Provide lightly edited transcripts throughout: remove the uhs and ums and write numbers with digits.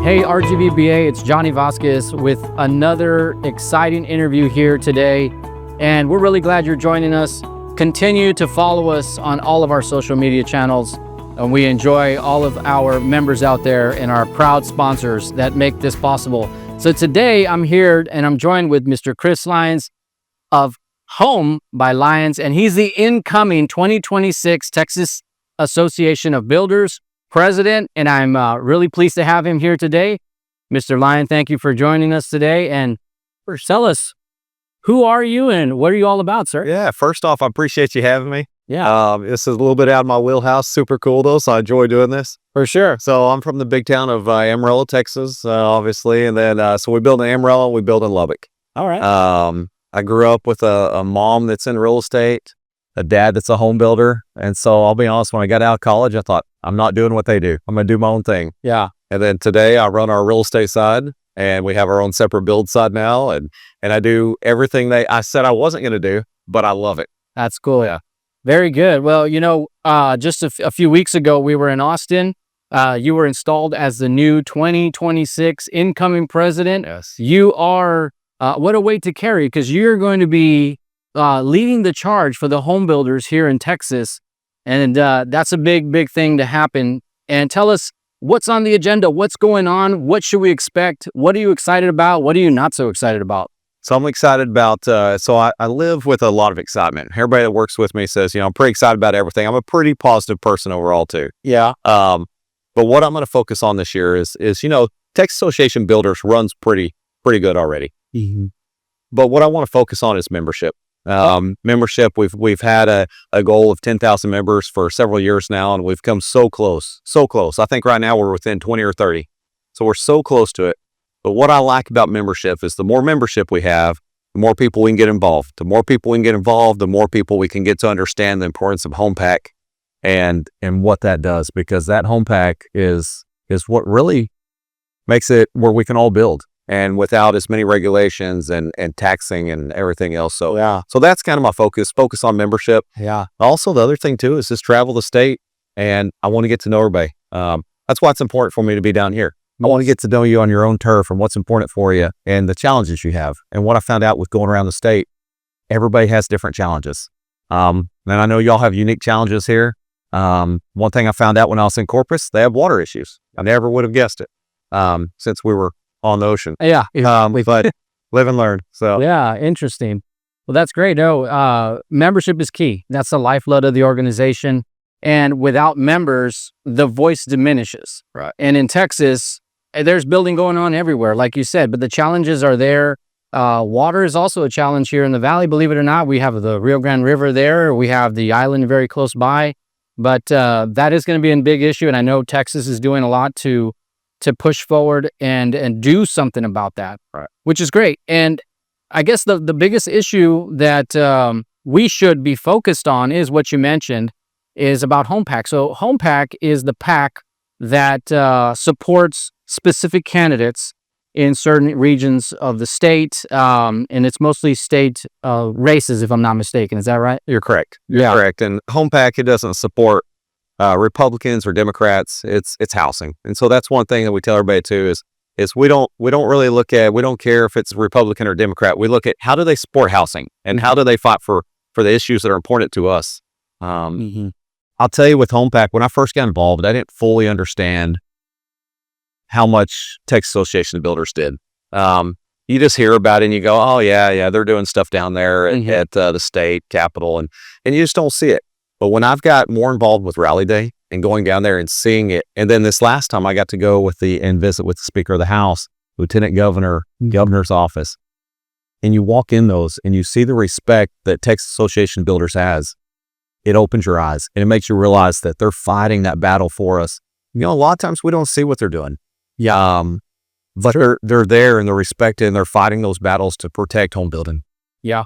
Hey RGVBA, it's Johnny Vasquez with another exciting interview here today. And we're really glad you're joining us. Continue to follow us on all of our social media channels. And we enjoy all of our members out there and our proud sponsors that make this possible. So today I'm here and I'm joined with Mr. Chris Lyons of Home by Lyons, and he's the incoming 2026 Texas Association of Builders president, and I'm really pleased to have him here today. Mr. Lyon, thank you for joining us today. And first, tell us, who are you and what are you all about, sir? Yeah, first off, I appreciate you having me. Yeah. This is a little bit out of my wheelhouse. Super cool, though, so I enjoy doing this. For sure. So I'm from the big town of Amarillo, Texas, obviously. And then, so we build in Amarillo, we build in Lubbock. All right. I grew up with a mom that's in real estate, a dad that's a home builder. And so I'll be honest, when I got out of college, I thought, I'm not doing what they do. I'm going to do my own thing. Yeah. And then today I run our real estate side, and we have our own separate build side now. And I do everything I said I wasn't going to do, but I love it. That's cool. Yeah. Very good. Well, you know, just a few weeks ago, we were in Austin. You were installed as the new 2026 incoming president. Yes. You are, what a weight to carry, because you're going to be leading the charge for the home builders here in Texas. And that's a big thing to happen. And tell us what's on the agenda, what's going on, what should we expect? What are you excited about? What are you not so excited about? So I'm excited about, I live with a lot of excitement. Everybody that works with me says, I'm pretty excited about everything. I'm a pretty positive person overall too. Yeah. But what I'm going to focus on this year is Texas Association Builders runs pretty good already. Mm-hmm. But what I want to focus on is membership. Membership, we've had a goal of 10,000 members for several years now, and we've come so close. I think right now we're within 20 or 30. So we're so close to it. But what I like about membership is the more membership we have, the more people we can get involved. The more people we can get involved, the more people we can get to understand the importance of home pack and what that does, because that home pack is what really makes it where we can all build, and without as many regulations and taxing and everything else. So yeah. So that's kind of my focus on membership. Yeah. Also, the other thing too is just travel the state, and I want to get to know everybody. That's why it's important for me to be down here. I want to get to know you on your own turf and what's important for you and the challenges you have. And what I found out with going around the state, everybody has different challenges. And I know y'all have unique challenges here. One thing I found out when I was in Corpus, they have water issues. I never would have guessed it since we were on the ocean. Yeah. But live and learn. So yeah, interesting. Well, that's great. No, membership is key. That's the lifeblood of the organization. And without members, the voice diminishes. Right. And in Texas, there's building going on everywhere, like you said, but the challenges are there. Water is also a challenge here in the valley. Believe it or not, we have the Rio Grande River there. We have the island very close by, but that is going to be a big issue. And I know Texas is doing a lot to push forward and do something about that, right, which is great. And I guess the biggest issue that we should be focused on is what you mentioned, is about home pack. So home pack is the pack that supports specific candidates in certain regions of the state, and it's mostly state races, if I'm not mistaken. Is that right? You're correct. Yeah. Correct. And home pack, it doesn't support Republicans or Democrats. It's housing. And so that's one thing that we tell everybody too is we don't really look at, we don't care if it's Republican or Democrat. We look at how do they support housing and how do they fight for the issues that are important to us. I'll tell you, with home pack, when I first got involved, I didn't fully understand how much Texas Association of Builders did. You just hear about it and you go, oh yeah, they're doing stuff down there at the state capitol, and you just don't see it. But when I've got more involved with Rally Day and going down there and seeing it, and then this last time I got to go and visit with the Speaker of the House, Lieutenant Governor, Governor's office, and you walk in those and you see the respect that Texas Association of Builders has, it opens your eyes and it makes you realize that they're fighting that battle for us. A lot of times we don't see what they're doing. Yeah. But they're there and they're respected and they're fighting those battles to protect home building. Yeah.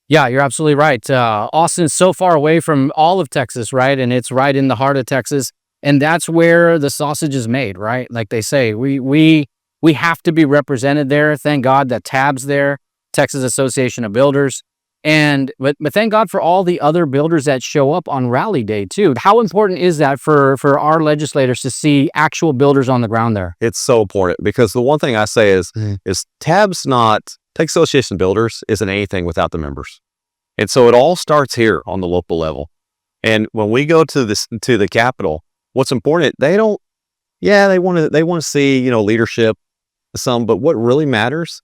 Yeah, you're absolutely right. Austin's so far away from all of Texas, right? And it's right in the heart of Texas. And that's where the sausage is made, right? Like they say, we have to be represented there. Thank God that TAB's there, Texas Association of Builders. But thank God for all the other builders that show up on rally day too. How important is that for our legislators to see actual builders on the ground there? It's so important, because the one thing I say is Tech Association Builders isn't anything without the members. And so it all starts here on the local level. And when we go to the Capitol, what's important, they want to see, leadership, but what really matters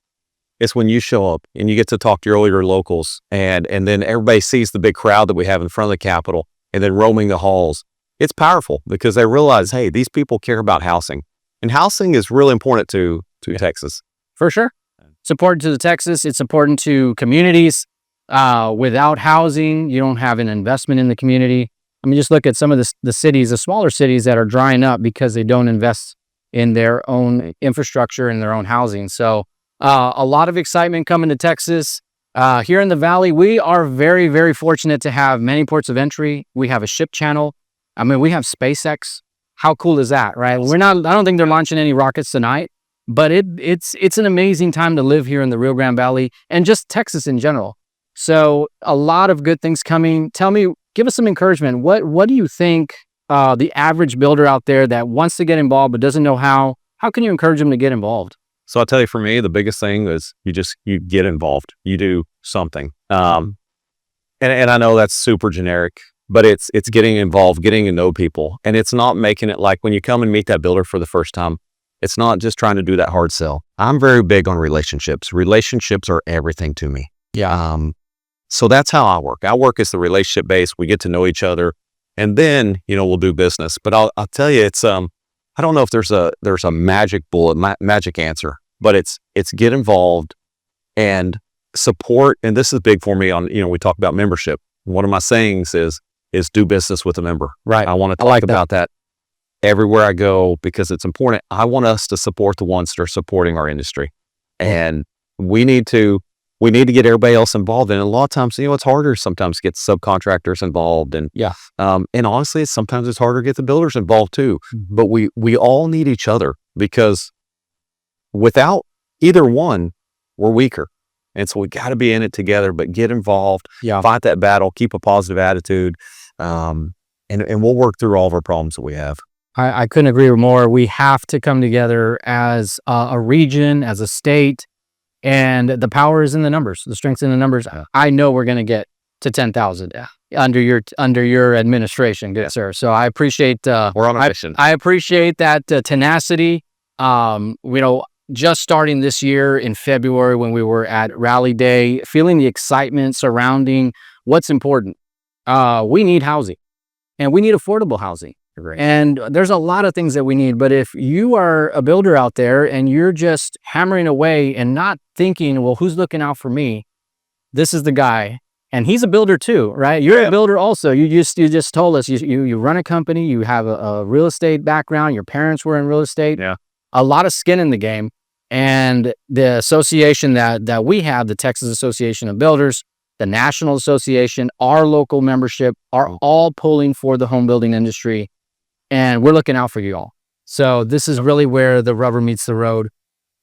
is when you show up and you get to talk to your locals, and then everybody sees the big crowd that we have in front of the Capitol, and then roaming the halls. It's powerful because they realize, hey, these people care about housing, and housing is really important to Texas. For sure. It's important to Texas. It's important to communities. Without housing, you don't have an investment in the community. I mean, just look at some of the cities, the smaller cities that are drying up because they don't invest in their own infrastructure and their own housing. So a lot of excitement coming to Texas. Here in the Valley, we are very, very fortunate to have many ports of entry. We have a ship channel. I mean, we have SpaceX. How cool is that, right? I don't think they're launching any rockets tonight, but it's an amazing time to live here in the Rio Grande Valley and just Texas in general. So a lot of good things coming. Give us some encouragement. What do you think the average builder out there that wants to get involved but doesn't know how can you encourage them to get involved? So I'll tell you, for me, the biggest thing is you get involved. You do something. And I know that's super generic, but it's getting involved, getting to know people. And it's not making it like when you come and meet that builder for the first time, it's not just trying to do that hard sell. I'm very big on relationships. Relationships are everything to me. Yeah. So that's how I work. I work as the relationship base. We get to know each other, and then, we'll do business. But I'll tell you, it's, I don't know if there's a magic bullet, magic answer, but it's get involved and support. And this is big for me on, we talk about membership. One of my sayings is do business with a member. Right. I want to talk about that everywhere I go because it's important. I want us to support the ones that are supporting our industry, and we need to get everybody else involved. And a lot of times, it's harder sometimes to get subcontractors involved. And and honestly, sometimes it's harder to get the builders involved too. Mm-hmm. But we all need each other, because without either one, we're weaker. And so we got to be in it together, but get involved, fight that battle, keep a positive attitude. And we'll work through all of our problems that we have. I couldn't agree more. We have to come together as a region, as a state. And the power is in the numbers, the strength's in the numbers. I know we're going to get to 10,000 under your administration, good sir. So I appreciate, we're on a mission. I appreciate that tenacity. Just starting this year in February when we were at Rally Day, feeling the excitement surrounding what's important. We need housing, and we need affordable housing. Right. And there's a lot of things that we need, but if you are a builder out there and you're just hammering away and not thinking, well, who's looking out for me? This is the guy. And he's a builder too, right? You're a builder also. You just told us you run a company, you have a real estate background, your parents were in real estate. Yeah. A lot of skin in the game. And the association that we have, the Texas Association of Builders, the National Association, our local membership are all pulling for the home building industry. And we're looking out for you all. So this is really where the rubber meets the road.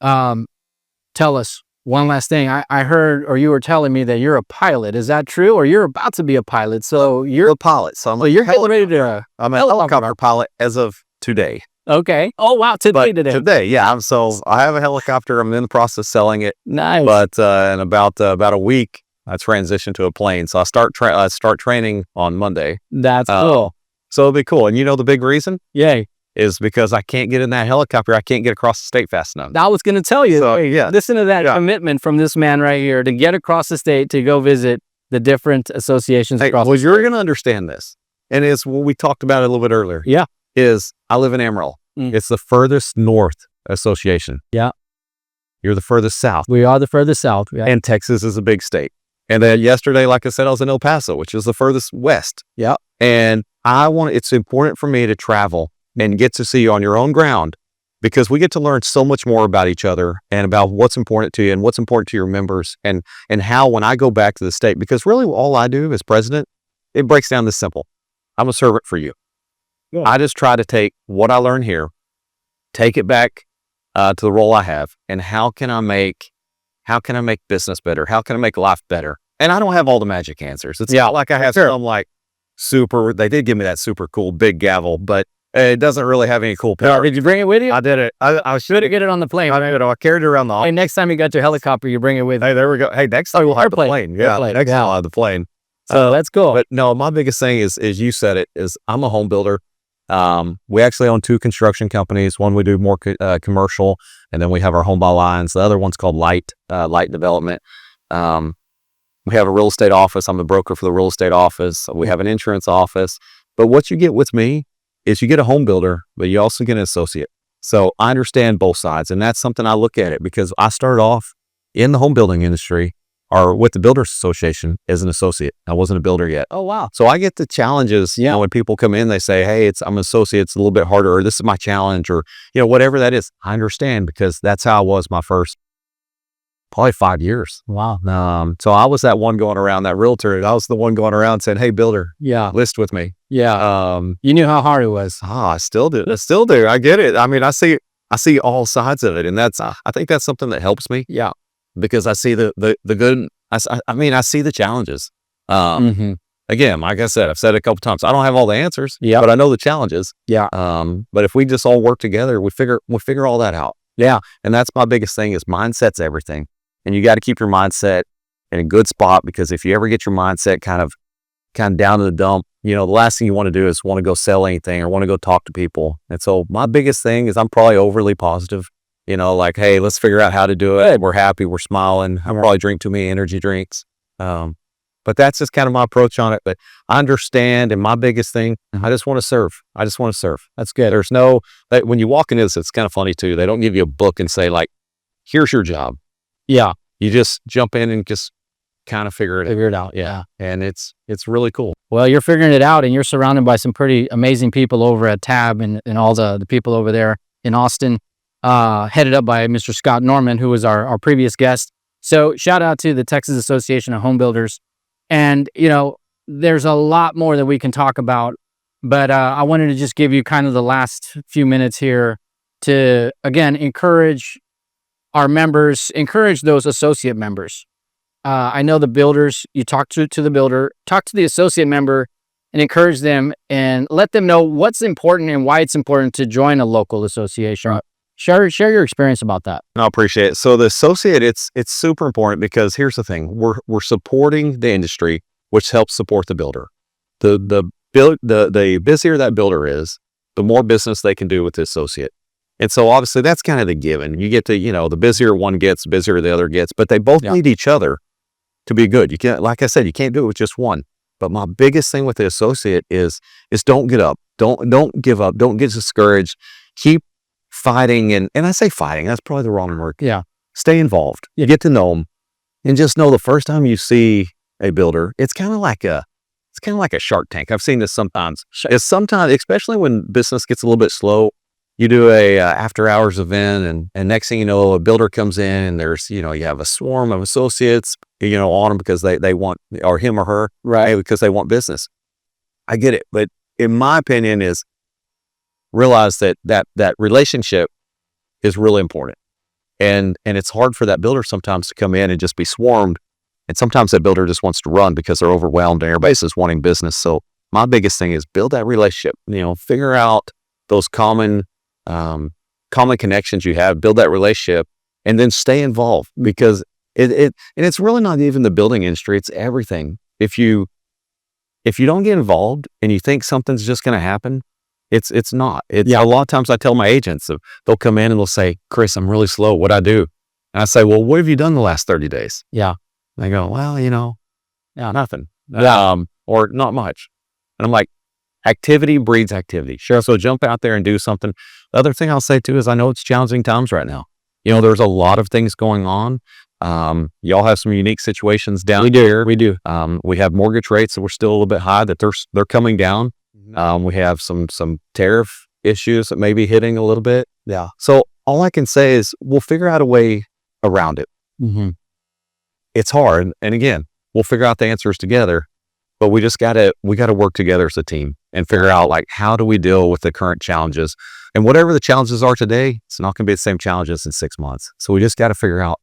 Tell us one last thing. I heard, or you were telling me that you're a pilot. Is that true? Or you're about to be a pilot? So you're a pilot. So you're getting ready to. I'm a helicopter pilot as of today. Okay. Oh wow! Today. Today, yeah. So I have a helicopter. I'm in the process of selling it. Nice. But in about a week, I transition to a plane. So I start training on Monday. That's cool. So it'll be cool. And the big reason? Yay. Is because I can't get in that helicopter. I can't get across the state fast enough. I was going to tell you. So, listen to that commitment from this man right here to get across the state to go visit the different associations across the state. You're going to understand this. And it's what we talked about a little bit earlier. Yeah. Is I live in Amarillo. It's the furthest north association. Yeah. You're the furthest south. We are the furthest south. Yeah. And Texas is a big state. And then yesterday, like I said, I was in El Paso, which is the furthest west. Yeah. And it's important for me to travel and get to see you on your own ground, because we get to learn so much more about each other and about what's important to you and what's important to your members, and how when I go back to the state, because really all I do as president, it breaks down this simple. I'm a servant for you. Yeah. I just try to take what I learn here, take it back to the role I have, and how can I make business better? How can I make life better? And I don't have all the magic answers. It's not like I have some like super, they did give me that super cool big gavel, but it doesn't really have any cool power. Did you bring it with you? I did it. I should get it on the plane. I carried it around the Hey, next time you got your helicopter, you bring it with you. Hey, there we go. Hey, next time we'll have the plane. Yeah, next time I'll have the plane. So that's cool. But no, my biggest thing is you said it, is I'm a home builder. We actually own 2 construction companies. One we do more commercial, and then we have our Home by Lyons. The other one's called Light Development. We have a real estate office. I'm the broker for the real estate office. We have an insurance office. But what you get with me is you get a home builder, but you also get an associate. So I understand both sides, and that's something I look at it, because I started off in the home building industry or with the Builders Association as an associate. I wasn't a builder yet. Oh, wow. So I get the challenges. You know, when people come in, they say, hey, I'm an associate, it's a little bit harder, or this is my challenge, or, you know, whatever that is. I understand, because that's how I was my first probably 5 years. Wow. So I was that one going around, that realtor. I was the one going around saying, hey, builder, list with me. Yeah. You knew how hard it was. I still do. I get it. I mean, I see all sides of it. And I think that's something that helps me. Yeah. Because I see the good. I see the challenges. Again, like I said, I've said it a couple times, I don't have all the answers, but I know the challenges. Yeah. But if we just all work together, we figure all that out. Yeah. And that's my biggest thing, is mindset's everything. And you got to keep your mindset in a good spot, because if you ever get your mindset kind of down to the dump, you know, the last thing you want to do is want to go sell anything or want to go talk to people. And so my biggest thing is I'm probably overly positive, you know, like, hey, let's figure out how to do it. We're happy. We're smiling. I probably drink too many energy drinks. But that's just kind of my approach on it. But I understand. And my biggest thing, I just want to serve. That's good. There's when you walk into this, it's kind of funny too. They don't give you a book and say like, here's your job. Yeah. You just jump in and just kind of figure it out. Yeah. And it's really cool. Well, you're figuring it out, and you're surrounded by some pretty amazing people over at TAB and all the people over there in Austin, headed up by Mr. Scott Norman, who was our previous guest. So shout out to the Texas Association of Home Builders. And, you know, there's a lot more that we can talk about, but I wanted to just give you kind of the last few minutes here to, again, encourage our members, encourage those associate members. I know the builders, you talk to the builder, talk to the associate member, and encourage them and let them know what's important and why it's important to join a local association. Right. Share your experience about that. I appreciate it. So the associate, it's super important, because here's the thing: we're supporting the industry, which helps support the builder. The busier that builder is, the more business they can do with the associate. And so obviously that's kind of the given. You get to, you know, the busier one gets, busier the other gets, but they both need each other to be good. You can't, like I said, you can't do it with just one. But my biggest thing with the associate is don't get up. Don't give up. Don't get discouraged. Keep fighting. And I say fighting, that's probably the wrong word. Yeah. Stay involved. You get to know them, and just know the first time you see a builder, it's kind of like a Shark Tank. I've seen this sometimes. It's sometimes, especially when business gets a little bit slow, you do a after hours event, and next thing you know, a builder comes in, and there's, you know, you have a swarm of associates, you know, on them because they want, or him or her, right? Because they want business. I get it. But in my opinion is, realize that relationship is really important. And it's hard for that builder sometimes to come in and just be swarmed. And sometimes that builder just wants to run because they're overwhelmed and everybody's just wanting business. So my biggest thing is build that relationship, you know, figure out those common connections you have, build that relationship, and then stay involved, because it's really not even the building industry. It's everything. If you don't get involved and you think something's just going to happen, it's not. A lot of times I tell my agents, they'll come in and they'll say, Chris, I'm really slow. What'd I do? And I say, well, what have you done the last 30 days? Yeah. And they go, well, you know, nothing. Yeah. Or not much. And I'm like, activity breeds activity. Sure. So jump out there and do something. The other thing I'll say too is I know it's challenging times right now. You know, there's a lot of things going on. Y'all have some unique situations down here. We do. We have mortgage rates that we're still a little bit high, that they're coming down. We have some tariff issues that may be hitting a little bit. Yeah. So all I can say is we'll figure out a way around it. Mm-hmm. It's hard. And again, we'll figure out the answers together, but we gotta work together as a team and figure out, like, how do we deal with the current challenges, and whatever the challenges are today, it's not going to be the same challenges in 6 months. So we just got to figure out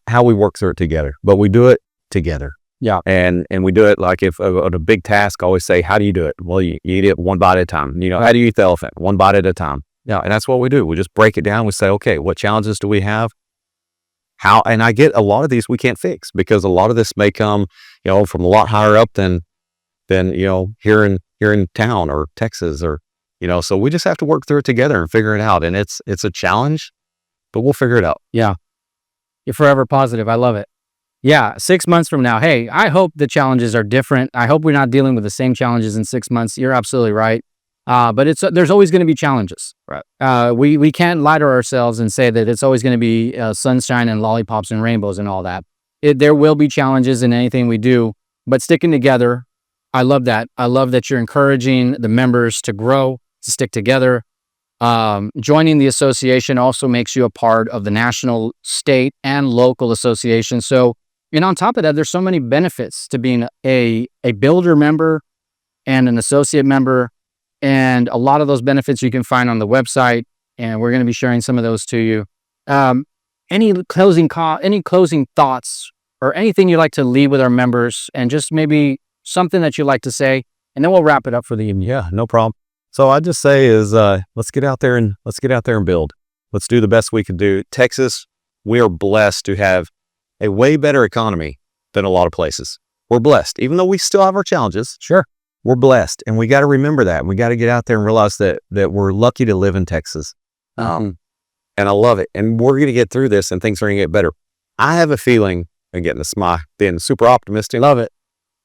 how we work through it together, but we do it together. Yeah. And we do it like if on a big task, I always say, how do you do it? Well, you eat it one bite at a time. You know, how do you eat the elephant? One bite at a time. Yeah. And that's what we do. We just break it down. We say, okay, what challenges do we have? How, and I get a lot of these we can't fix because a lot of this may come, you know, from a lot higher up than, you know, here in town or Texas or, you know, so we just have to work through it together and figure it out. And it's a challenge, but we'll figure it out. Yeah. You're forever positive. I love it. Yeah. 6 months from now, hey, I hope the challenges are different. I hope we're not dealing with the same challenges in 6 months. You're absolutely right. But there's always going to be challenges. Right. We can't lie to ourselves and say that it's always going to be sunshine and lollipops and rainbows and all that. There will be challenges in anything we do, but sticking together, I love that. I love that you're encouraging the members to grow, to stick together. Joining the association also makes you a part of the national, state, and local association. So, and on top of that, there's so many benefits to being a builder member and an associate member. And a lot of those benefits you can find on the website. And we're going to be sharing some of those to you. Any closing thoughts or anything you'd like to leave with our members, and just maybe something that you'd like to say, and then we'll wrap it up for the evening. Yeah, no problem. So I just say is, let's get out there and build. Let's do the best we can do. Texas, we are blessed to have a way better economy than a lot of places. We're blessed, even though we still have our challenges. Sure. We're blessed, and we got to remember that. We got to get out there and realize that we're lucky to live in Texas. And I love it. And we're going to get through this, and things are going to get better. I have a feeling, again, this is my being super optimistic. Love it.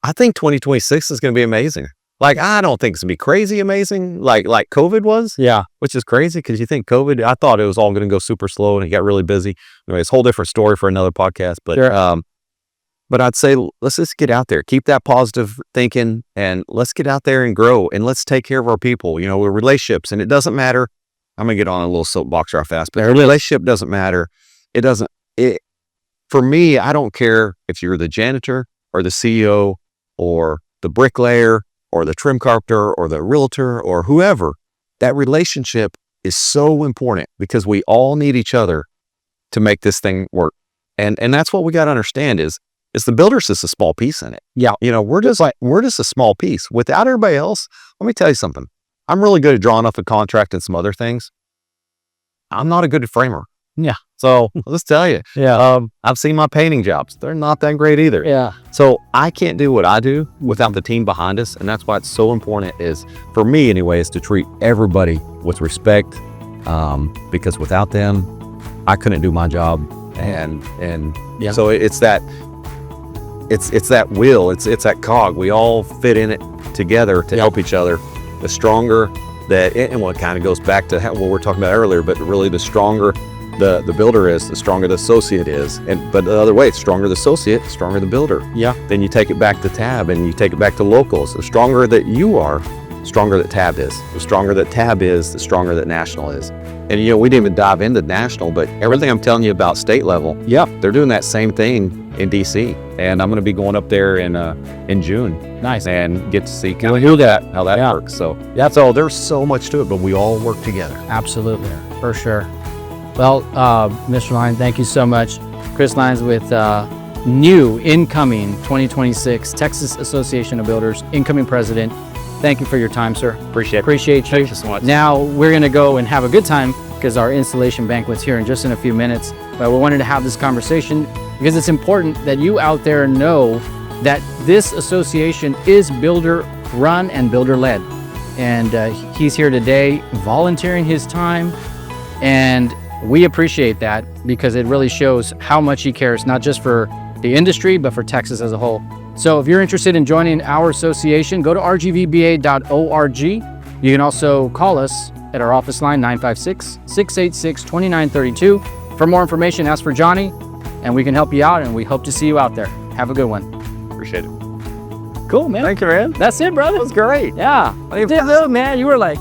I think 2026 is going to be amazing. Like, I don't think it's going to be crazy amazing like COVID was. Yeah. Which is crazy because you think COVID, I thought it was all going to go super slow and it got really busy. Anyway, it's a whole different story for another podcast. But sure. But I'd say let's just get out there, keep that positive thinking, and let's get out there and grow, and let's take care of our people, you know, with relationships. And it doesn't matter. I'm going to get on a little soapbox real fast, but relationship doesn't matter. For me, I don't care if you're the janitor or the CEO or the bricklayer or the trim carpenter or the realtor or whoever. That relationship is so important because we all need each other to make this thing work. And that's what we got to understand is the builder's just a small piece in it. Yeah. You know, we're just a small piece. Without everybody else, let me tell you something. I'm really good at drawing up a contract and some other things. I'm not a good framer. Yeah. So let's tell you. Yeah. I've seen my painting jobs. They're not that great either. Yeah. So I can't do what I do without the team behind us. And that's why it's so important is, for me anyway, is to treat everybody with respect. Because without them, I couldn't do my job. And yeah. So it's that wheel, it's that cog. We all fit in it together to help each other. The stronger and what kind of goes back to what we were talking about earlier, but really the stronger the builder is, the stronger the associate is. But the other way, it's stronger the associate, the stronger the builder. Yeah. Then you take it back to TAB and you take it back to locals. The stronger that you are, the stronger that TAB is. The stronger that TAB is, the stronger that national is. And you know, we didn't even dive into national, but everything I'm telling you about state level, they're doing that same thing in DC. And I'm going to be going up there in June. Nice. And get to see how that works. So so there's so much to it, but we all work together. Absolutely, for sure. Well, Mr. Lyons, thank you so much. Chris Lyons with new incoming 2026 Texas Association of Builders, incoming president. Thank you for your time, sir. Appreciate you. Thank you so much. Now we're going to go and have a good time because our installation banquet's here in just in a few minutes. But we wanted to have this conversation because it's important that you out there know that this association is builder run and builder led. And he's here today volunteering his time. And we appreciate that because it really shows how much he cares, not just for the industry, but for Texas as a whole. So if you're interested in joining our association, go to rgvba.org. You can also call us at our office line, 956-686-2932. For more information, ask for Johnny, and we can help you out, and we hope to see you out there. Have a good one. Appreciate it. Cool, man. Thank you, man. That's it, brother. That was great. Yeah. Man, you were like